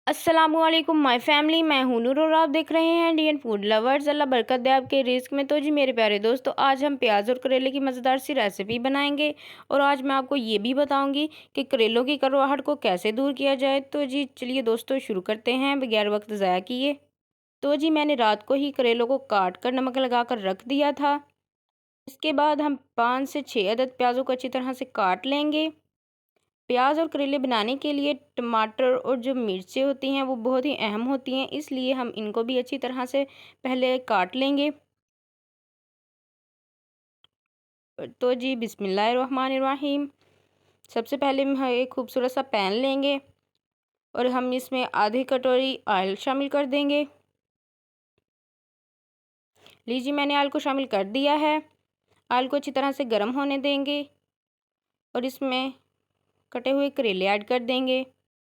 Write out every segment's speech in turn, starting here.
अस्सलाम वालेकुम my family, मैं हूं नूर और आप देख रहे हैं इंडियन फूड लवर्स। अल्लाह बरकत दे आपके रिस्क में। तो जी मेरे प्यारे दोस्तों, आज हम प्याज और करेले की मज़ेदार सी रेसिपी बनाएंगे और आज मैं आपको ये भी बताऊंगी कि करेलों की कड़वाहट को कैसे दूर किया जाए। तो जी चलिए दोस्तों शुरू करते हैं बगैर वक्त ज़ाया किए। तो जी मैंने रात को ही करेलों को काट कर नमक लगा कर रख दिया था। इसके बाद हम 5 से 6 अदद प्याज़ों को अच्छी तरह से काट लेंगे। प्याज और करेले बनाने के लिए टमाटर और जो मिर्चें होती हैं वो बहुत ही अहम होती हैं, इसलिए हम इनको भी अच्छी तरह से पहले काट लेंगे। तो जी बिस्मिल्लाहिर्रहमानिर्रहीम। सबसे पहले हम एक खूबसूरत सा पैन लेंगे और हम इसमें आधी कटोरी ऑयल शामिल कर देंगे। लीजिए मैंने ऑयल को शामिल कर दिया है। ऑयल को अच्छी तरह से गर्म होने देंगे और इसमें कटे हुए करेले ऐड कर देंगे,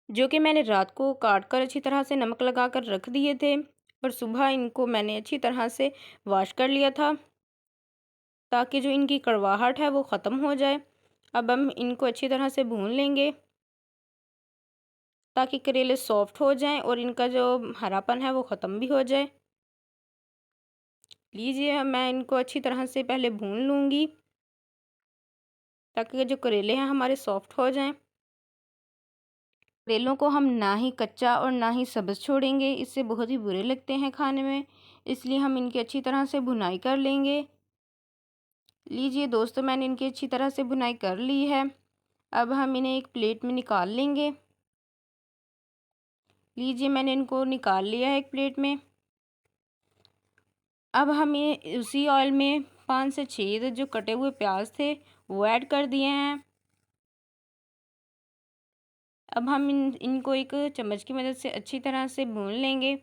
जो कि मैंने रात को काट कर अच्छी तरह से नमक लगा कर रख दिए थे और सुबह इनको मैंने अच्छी तरह से वॉश कर लिया था ताकि जो इनकी कड़वाहट है वो ख़त्म हो जाए। अब हम इनको अच्छी तरह से भून लेंगे ताकि करेले सॉफ्ट हो जाएं और इनका जो हरापन है वो ख़त्म भी हो जाए। लीजिए मैं इनको अच्छी तरह से पहले भून लूँगी ताकि जो करेले हैं हमारे सॉफ्ट हो जाएं। करेलों को हम ना ही कच्चा और ना ही सब्ज़ छोड़ेंगे, इससे बहुत ही बुरे लगते हैं खाने में, इसलिए हम इनकी अच्छी तरह से भुनाई कर लेंगे। लीजिए दोस्तों मैंने इनकी अच्छी तरह से भुनाई कर ली है। अब हम इन्हें एक प्लेट में निकाल लेंगे। लीजिए मैंने इनको निकाल लिया है एक प्लेट में। अब हम ये उसी ऑयल में 5 से 6 जो कटे हुए प्याज थे वो ऐड कर दिए हैं। अब हम इनको एक चम्मच की मदद से अच्छी तरह से भून लेंगे।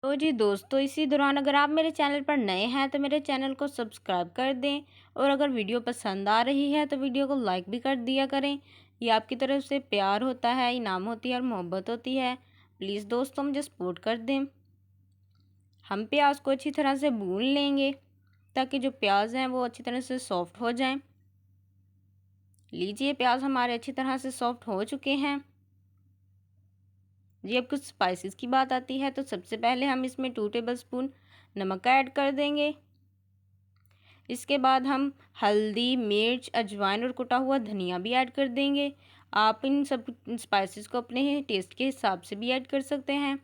तो जी दोस्तों इसी दौरान अगर आप मेरे चैनल पर नए हैं तो मेरे चैनल को सब्सक्राइब कर दें और अगर वीडियो पसंद आ रही है तो वीडियो को लाइक भी कर दिया करें। ये आपकी तरफ से प्यार होता है, इनाम होती है और मोहब्बत होती है। प्लीज़ दोस्तों मुझे सपोर्ट कर दें। हम प्याज को अच्छी तरह से भून लेंगे ताकि जो प्याज हैं वो अच्छी तरह से सॉफ्ट हो जाएं। लीजिए प्याज हमारे अच्छी तरह से सॉफ्ट हो चुके हैं। जी अब कुछ स्पाइसेस की बात आती है तो सबसे पहले हम इसमें 2 टेबलस्पून नमक का ऐड कर देंगे। इसके बाद हम हल्दी, मिर्च, अजवाइन और कुटा हुआ धनिया भी ऐड कर देंगे। आप इन सब स्पाइसेस को अपने टेस्ट के हिसाब से भी ऐड कर सकते हैं।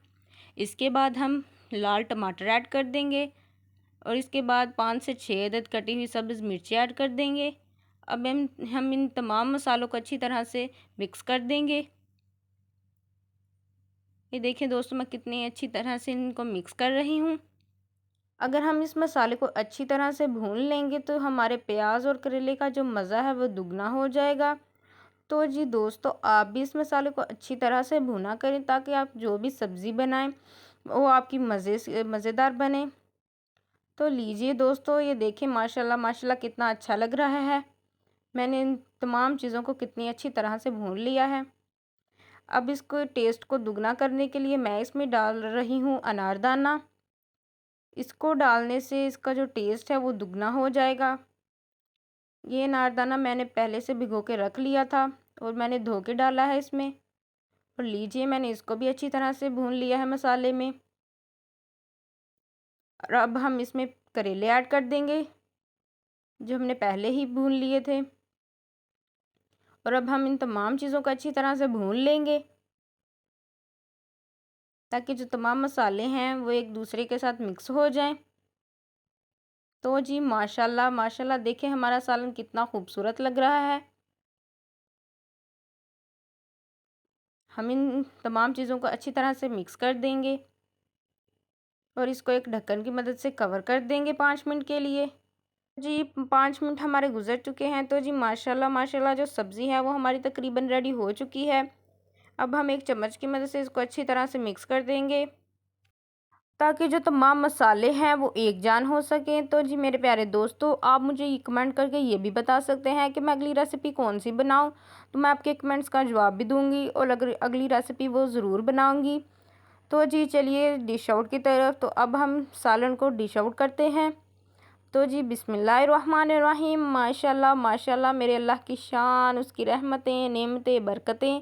इसके बाद हम लाल टमाटर ऐड कर देंगे और इसके बाद 5 से 6 अदद कटी हुई सब्ज़ मिर्ची ऐड कर देंगे। अब हम इन तमाम मसालों को अच्छी तरह से मिक्स कर देंगे। ये देखें दोस्तों मैं कितनी अच्छी तरह से इनको मिक्स कर रही हूँ। अगर हम इस मसाले को अच्छी तरह से भून लेंगे तो हमारे प्याज और करेले का जो मज़ा है वो दुगना हो जाएगा। तो जी दोस्तों आप भी इस मसाले को अच्छी तरह से भुना करें ताकि आप जो भी सब्ज़ी बनाएं वो आपकी मज़ेदार बने। तो लीजिए दोस्तों ये देखें माशाल्लाह माशाल्लाह कितना अच्छा लग रहा है। मैंने इन तमाम चीज़ों को कितनी अच्छी तरह से भून लिया है। अब इसको टेस्ट को दुगना करने के लिए मैं इसमें डाल रही हूँ अनारदाना। इसको डालने से इसका जो टेस्ट है वो दुगना हो जाएगा। ये अनारदाना मैंने पहले से भिगो के रख लिया था और मैंने धो के डाला है इसमें। और लीजिए मैंने इसको भी अच्छी तरह से भून लिया है मसाले में। और अब हम इसमें करेले ऐड कर देंगे जो हमने पहले ही भून लिए थे। और अब हम इन तमाम चीज़ों को अच्छी तरह से भून लेंगे ताकि जो तमाम मसाले हैं वो एक दूसरे के साथ मिक्स हो जाएं। तो जी माशाल्लाह माशाल्लाह देखें हमारा सालन कितना खूबसूरत लग रहा है। हम इन तमाम चीज़ों को अच्छी तरह से मिक्स कर देंगे और इसको एक ढक्कन की मदद से कवर कर देंगे 5 मिनट के लिए। जी 5 मिनट हमारे गुजर चुके हैं। तो जी माशाल्लाह माशाल्लाह जो सब्ज़ी है वो हमारी तकरीबन रेडी हो चुकी है। अब हम एक चम्मच की मदद से इसको अच्छी तरह से मिक्स कर देंगे ताकि जो तमाम मसाले हैं वो एक जान हो सकें। तो जी मेरे प्यारे दोस्तों आप मुझे ये कमेंट करके ये भी बता सकते हैं कि मैं अगली रेसिपी कौन सी बनाऊं, तो मैं आपके कमेंट्स का जवाब भी दूंगी और अगर अगली रेसिपी वो ज़रूर बनाऊंगी। तो जी चलिए डिश आउट की तरफ। तो अब हम सालन को डिश आउट करते हैं। तो जी बिस्मिल्लाहिर्रहमानिर्रहीम। माशाल्लाह माशाल्लाह मेरे अल्लाह की शान, उसकी रहमतें, नेमतें, बरकतें